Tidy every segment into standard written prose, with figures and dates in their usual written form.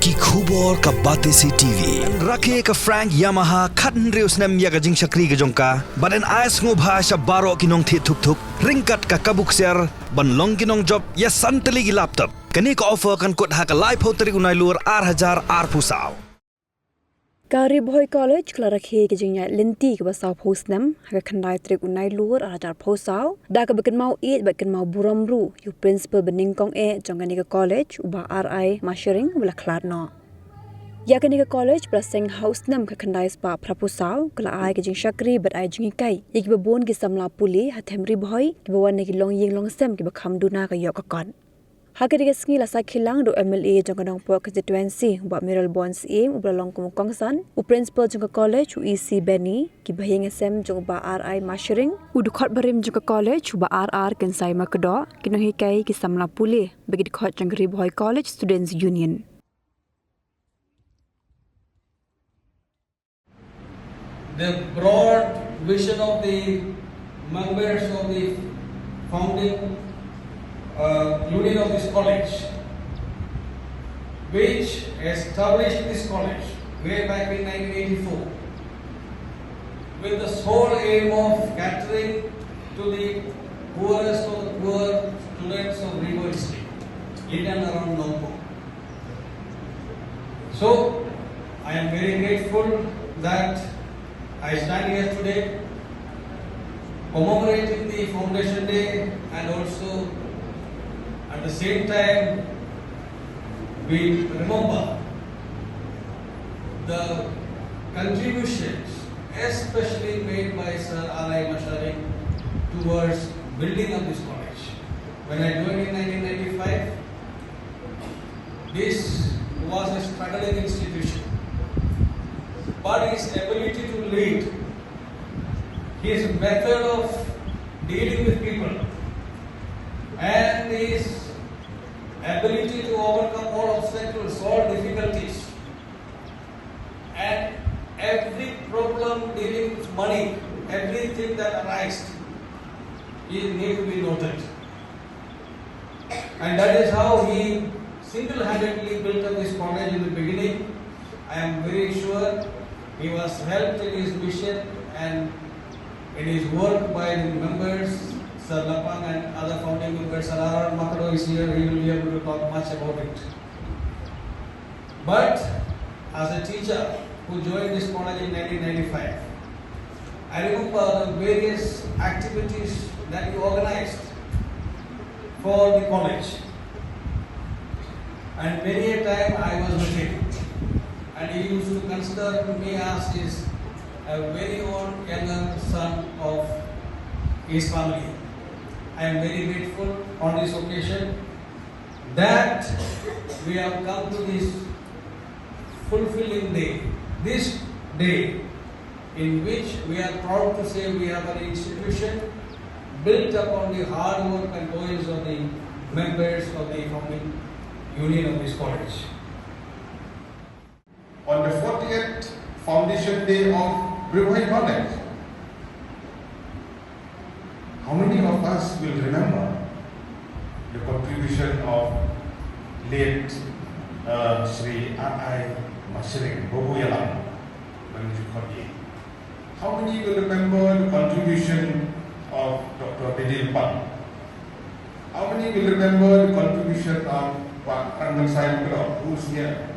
ki khubor ka bate si TV rakhe ka Frank Yamaha khatn reus Snem ya ka jing shakri ka jongka baden ais ngo bhasha baro kinong thi thuk thuk ringkat ka kabuk ser ban long kinong job ya santali gi laptop kani ka offer kan kot ha ka live hoteri unai lur 8000 pusau ka Ribhoi college kla rakhe ke jingnya lenti ke basau Snem ha khandai trek unai lur 8000 pusau da ka bekan mau e bekan mau buramru yu principal bening kong e jongani ka college uba ri mashering wala khlat no ya kani ka college praseng house Snem ka khandai spa prapusau kla ai ke jing shakri bat ai Jinghikai yek babon ki Samla Pule hathem Ribhoi ki bawan ne ki long ying long sem ki bakham duna ka yok ka kon Hakari sngi la sakhilang do MLA jangkadong po constituency ba mineral bonds aim ubra long kum kongsan u principal jangka college u EC Benny ki bahing SM jong ba RI mashering u dukhot barim jangka college u ba RR kensai makdo Jinghikai ki Samla Pule bagi dukhot jang Ribhoi college students union The broad vision of the members of the founding union of this college, which established this college way back in 1984, with the sole aim of catering to the poorest of the poor students of Ribhoi district, in and around Nongpo. So, I am very grateful that I stand here today commemorating the Foundation Day and also at the same time we remember the contributions especially made by Sir R.I. Mashari towards building up this college. When I joined in 1995, this was a struggling institution. But his ability to lead, his method of dealing with people, and his ability to overcome all obstacles, solve difficulties, and every problem dealing with money, everything that arises, is need to be noted. And that is how he single-handedly built up this college in the beginning. I am very sure he was helped in his mission and in his work by the members, Sir Lapang and other founding members. Sir R. Makado is here, he will be able to talk much about it. But as a teacher who joined this college in 1995, I remember the various activities that he organized for the college. And many a time I was with him. And he used to consider me as his very own younger son of his family. I am very grateful on this occasion that we have come to this fulfilling day, this day in which we are proud to say we have an institution built upon the hard work and toils of the members of the founding union of this college. On the 40th foundation day of Ribhoi College, how many of us will remember the contribution of late Sri R.I. Mashering, Bobuyalam, How many will remember the contribution of Dr. Bedil Pan? How many will remember the contribution of Pak Rangan Sayam who's here?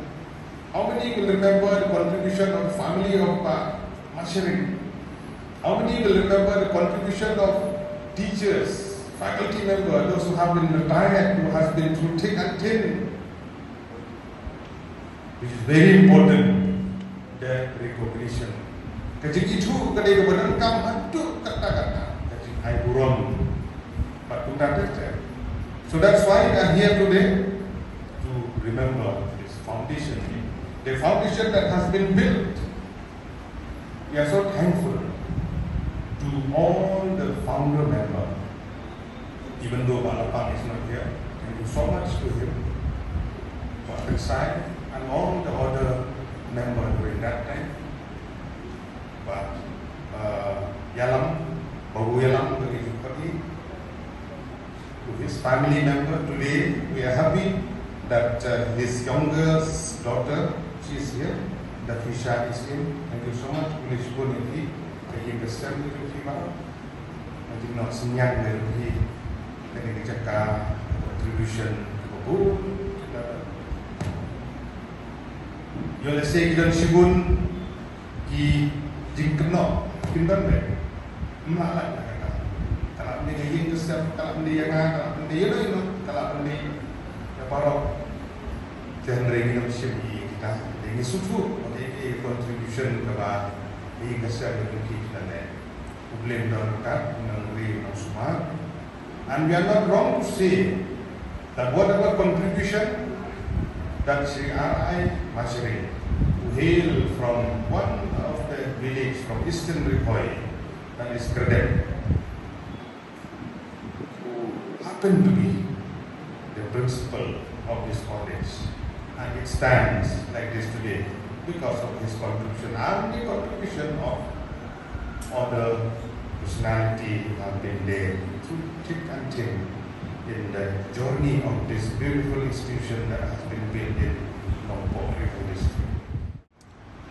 How many will remember the contribution of the family of Mashering? How many will remember the contribution of teachers, faculty members, those who have been retired, who has been through thick and thin? Which is very important, that recognition. Kajik itu kadai kebenaran kam hantu kata-kata. Kajik hai buram, patutnya terjadi. So that's why I'm here today to remember this foundation. The foundation that has been built. We are so thankful to all the founder members. Even though Balapang is not here, thank you so much to him, Pak Resai, and all the other members during that time. But Yalam, Babu Yalam, to his family member, today we are happy that his younger daughter, she is here. The Fisha is in. Thank you so much. Police Boniti. Thank you, Mr. Kiba. I did not senyap dari tadi cakap contribution buku. Yo lese kita sibun ki jingkeno kindan be. Malah kata. Kalau ni jing kesep, kalau ni yang kalau ni itu, kalau ni ya para genre kita sibuk kita ini suatu contribution kepada ini kesep kita ni. Problem dalam kat mengenai semua. And we are not wrong to say that whatever contribution that Sri R.I. Masri, who hail from one of the village from Eastern Ribhoi, that is Kredek, who happened to be the principal of this college, and it stands like this today because of his contribution and the contribution of other personality who have been there through thick and thin in the journey of this beautiful institution that has been built in Lompok Ribhoi district.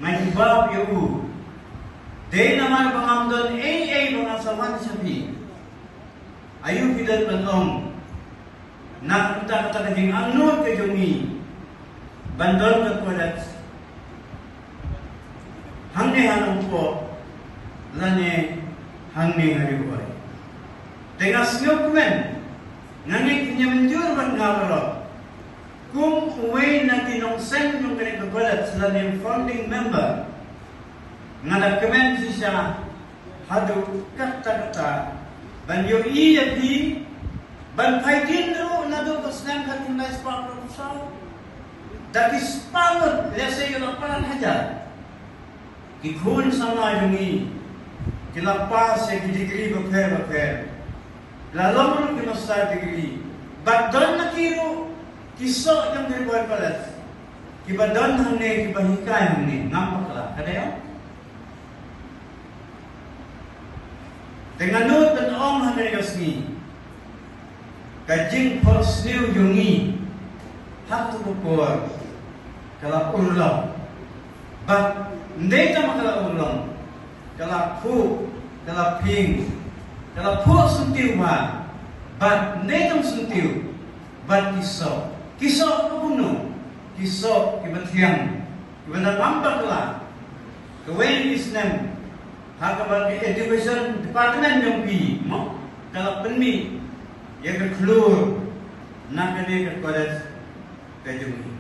Mai bab yo de naman pangamdon mga sawan sabi ayu pidal panong nakita kata kajing anod ke jongi bandol ke kuadat hangne hanong po lane hangne Ribhoi tengah snyokumen ngani kinyamjur ban ngawalo kung uwi na tinongsen yung ganito kuadat sila ng founding member nga nag-comment siya hadu kata-kata ban yung iya di ban paitin ro na do Snem kating na ispa proposal that is pangod lesa yung laparan hajar kikun sama yung kilapas sa degree baper lalong kinasta degree but doon nakiro kiso yung Ribhoi palas kiba doon hangne kiba hikay hangne ngampakla kadayo tenganut dan om hangne yosni kajing porsniu yungi hatu bukor kala urlong but ndeta makala urlong kala pu kala ping kala pu suntiu ba but ndetong suntiu but kiso kuno kiso kibatiang kibana pampakla kawen Snem hakabal education department yung pi mo kala penmi yang keluar nak kene ke college kajung